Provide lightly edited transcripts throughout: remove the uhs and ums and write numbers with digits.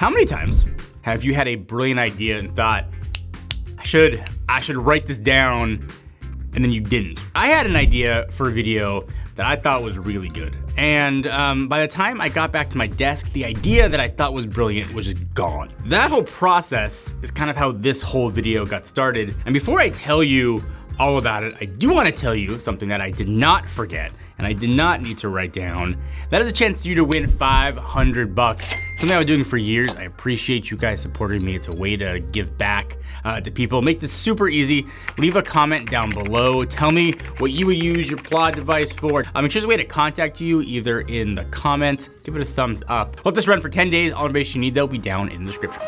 How many times have you had a brilliant idea and thought, I should write this down, and then you didn't? I had an idea for a video that I thought was really good. And by the time I got back to my desk, the idea that I thought was brilliant was just gone. That whole process is kind of how this whole video got started. And before I tell you all about it, I do want to tell you something that I did not forget and I did not need to write down. That is a chance for you to win $500. Something I've been doing for years. I appreciate you guys supporting me. It's a way to give back to people. Make this super easy. Leave a comment down below. Tell me what you would use your PLAUD device for. Here's a way to contact you, either in the comments, give it a thumbs up. Let this run for 10 days. All the information you need, they'll be down in the description.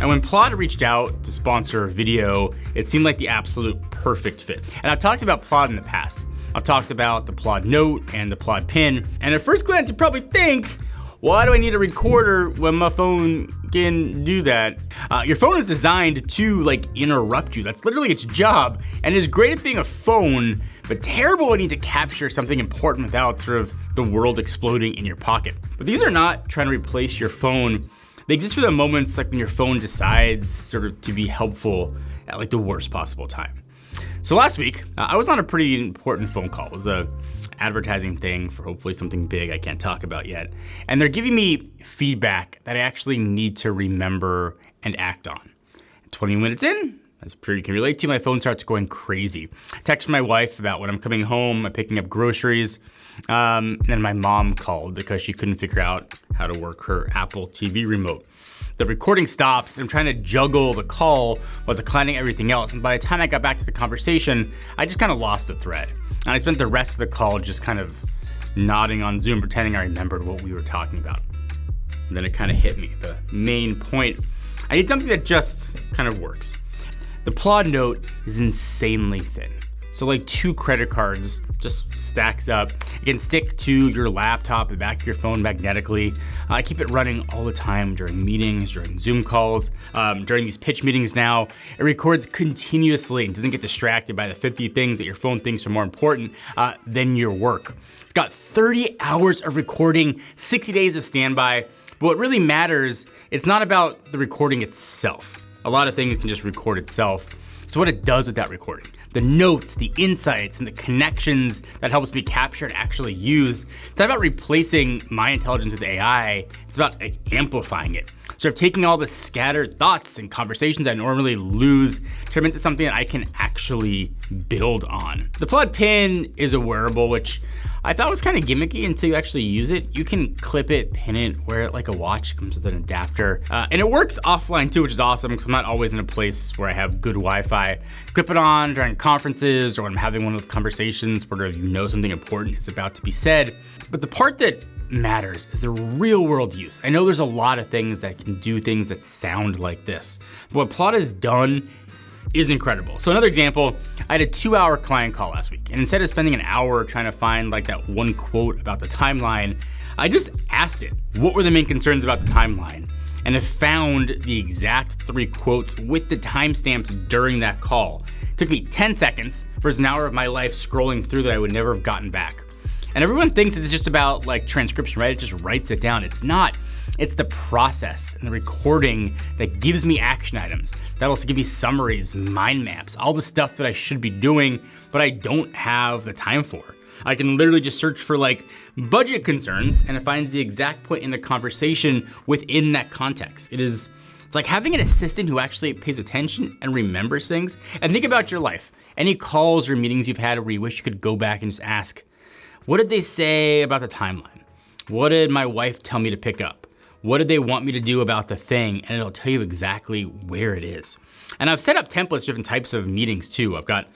When PLAUD reached out to sponsor a video, it seemed like the absolute perfect fit. And I've talked about PLAUD in the past. I've talked about the PLAUD Note and the PLAUD Pin. And at first glance, you probably think, why do I need a recorder when my phone can do that? Your phone is designed to interrupt you. That's literally its job. And it's great at being a phone, but terrible when you need to capture something important without sort of the world exploding in your pocket. But these are not trying to replace your phone. They exist for the moments like when your phone decides sort of to be helpful at the worst possible time. So last week, I was on a pretty important phone call. It was a advertising thing for hopefully something big I can't talk about yet. And they're giving me feedback that I actually need to remember and act on. 20 minutes in, as I'm sure you can relate to, my phone starts going crazy. I text my wife about when I'm coming home, I'm picking up groceries. And then my mom called because she couldn't figure out how to work her Apple TV remote. The recording stops, and I'm trying to juggle the call while declining everything else. And by the time I got back to the conversation, I just kind of lost the thread. And I spent the rest of the call just kind of nodding on Zoom, pretending I remembered what we were talking about. And then it kind of hit me, the main point. I need something that just kind of works. The PLAUD Note is insanely thin. So like 2 credit cards just stacks up. You can stick to your laptop, the back of your phone magnetically. I keep it running all the time during meetings, during Zoom calls, during these pitch meetings now. It records continuously and doesn't get distracted by the 50 things that your phone thinks are more important than your work. It's got 30 hours of recording, 60 days of standby. But what really matters, it's not about the recording itself. A lot of things can just record itself. So what it does with that recording, the notes, the insights, and the connections that helps me capture and actually use. It's not about replacing my intelligence with AI, it's about amplifying it. So taking all the scattered thoughts and conversations I normally lose, turn them into something that I can actually build on. The PLAUD Pin is a wearable, which I thought was kind of gimmicky until you actually use it. You can clip it, pin it, wear it like a watch, comes with an adapter. And it works offline too, which is awesome because I'm not always in a place where I have good Wi-Fi. Clip it on during conferences or when I'm having one of those conversations where something important is about to be said. But the part that matters is the real world use. I know there's a lot of things that can do things that sound like this. But what PLAUD has done is incredible. So another example, I had a 2-hour client call last week, and instead of spending an hour trying to find that one quote about the timeline, I just asked it, what were the main concerns about the timeline? And it found the exact 3 quotes with the timestamps during that call. It took me 10 seconds versus an hour of my life scrolling through that I would never have gotten back. And everyone thinks it's just about transcription, right? It just writes it down. It's not. It's the process and the recording that gives me action items. That also give me summaries, mind maps, all the stuff that I should be doing, but I don't have the time for. I can literally just search for budget concerns and it finds the exact point in the conversation within that context. It's like having an assistant who actually pays attention and remembers things. And think about your life. Any calls or meetings you've had where you wish you could go back and just ask, what did they say about the timeline? What did my wife tell me to pick up? What did they want me to do about the thing? And it'll tell you exactly where it is. And I've set up templates, different types of meetings too. I've got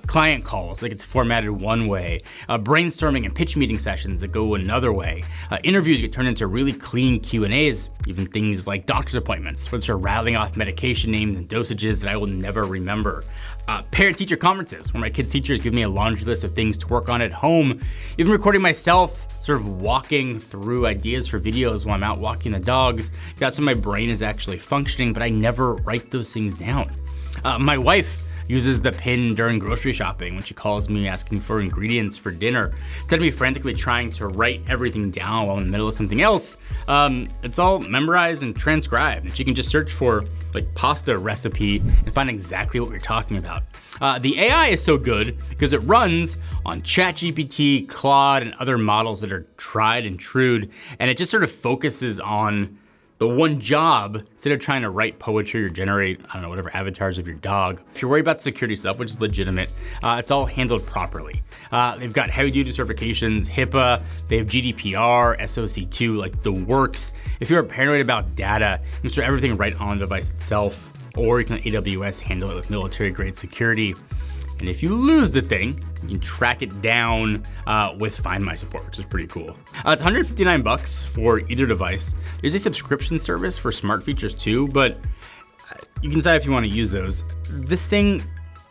client calls, it's formatted one way, brainstorming and pitch meeting sessions that go another way. Interviews get turned into really clean Q&As, even things like doctor's appointments, where they're rattling off medication names and dosages that I will never remember. Parent-teacher conferences, where my kids' teachers give me a laundry list of things to work on at home. Even recording myself, sort of walking through ideas for videos while I'm out walking the dogs. That's when my brain is actually functioning, but I never write those things down. My wife uses the pin during grocery shopping when she calls me asking for ingredients for dinner. Instead of me frantically trying to write everything down while in the middle of something else, it's all memorized and transcribed. And she can just search for like pasta recipe and find exactly what we're talking about. The AI is so good because it runs on ChatGPT, Claude, and other models that are tried and true, and it just sort of focuses on the one job instead of trying to write poetry or generate, I don't know, whatever avatars of your dog. If you're worried about security stuff, which is legitimate, it's all handled properly. They've got heavy duty certifications, HIPAA, they have GDPR, SOC2, like the works. If you're paranoid about data, you can store everything right on the device itself, or you can let AWS handle it with military grade security. And if you lose the thing, you can track it down with Find My support, which is pretty cool. It's $159 for either device. There's a subscription service for smart features too, but you can decide if you want to use those. This thing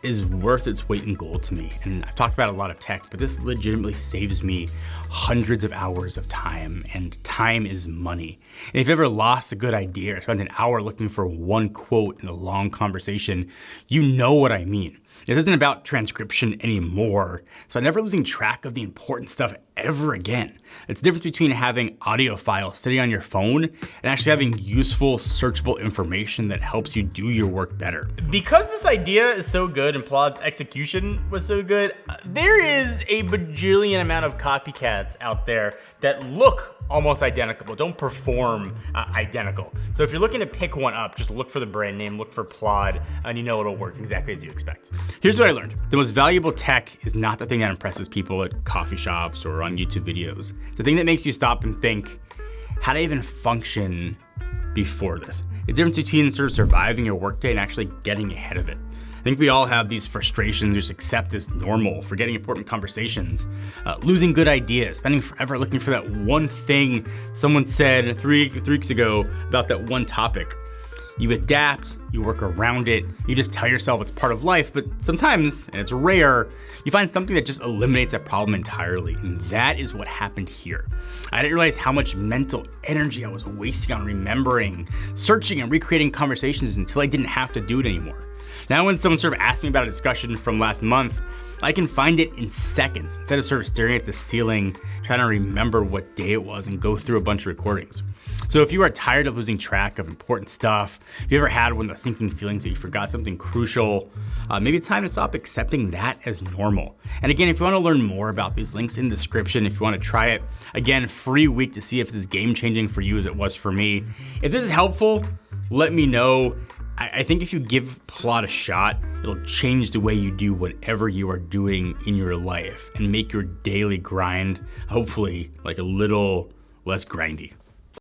is worth its weight in gold to me. And I've talked about a lot of tech, but this legitimately saves me hundreds of hours of time, and time is money. And if you ever lost a good idea or spent an hour looking for one quote in a long conversation, you know what I mean. This isn't about transcription anymore. It's about never losing track of the important stuff ever again. It's the difference between having audio files sitting on your phone and actually having useful, searchable information that helps you do your work better. Because this idea is so good and Plaud's execution was so good, there is a bajillion amount of copycats out there that look almost identical, but don't perform identical. So if you're looking to pick one up, just look for the brand name, look for Plaud, and you know it'll work exactly as you expect. Here's what I learned. The most valuable tech is not the thing that impresses people at coffee shops or on YouTube videos. It's the thing that makes you stop and think, how do I even function before this? The difference between sort of surviving your workday and actually getting ahead of it. I think we all have these frustrations, just accept as normal, forgetting important conversations, losing good ideas, spending forever looking for that one thing someone said three weeks ago about that one topic. You adapt, you work around it, you just tell yourself it's part of life, but sometimes, and it's rare, you find something that just eliminates that problem entirely, and that is what happened here. I didn't realize how much mental energy I was wasting on remembering, searching, and recreating conversations until I didn't have to do it anymore. Now when someone sort of asked me about a discussion from last month, I can find it in seconds instead of sort of staring at the ceiling, trying to remember what day it was and go through a bunch of recordings. So if you are tired of losing track of important stuff, if you ever had one of those sinking feelings that you forgot something crucial, maybe it's time to stop accepting that as normal. And again, if you want to learn more about these links in the description, if you want to try it, again, free week to see if this is game changing for you as it was for me. If this is helpful, let me know. I think if you give Plaud a shot, it'll change the way you do whatever you are doing in your life and make your daily grind, hopefully, like a little less grindy.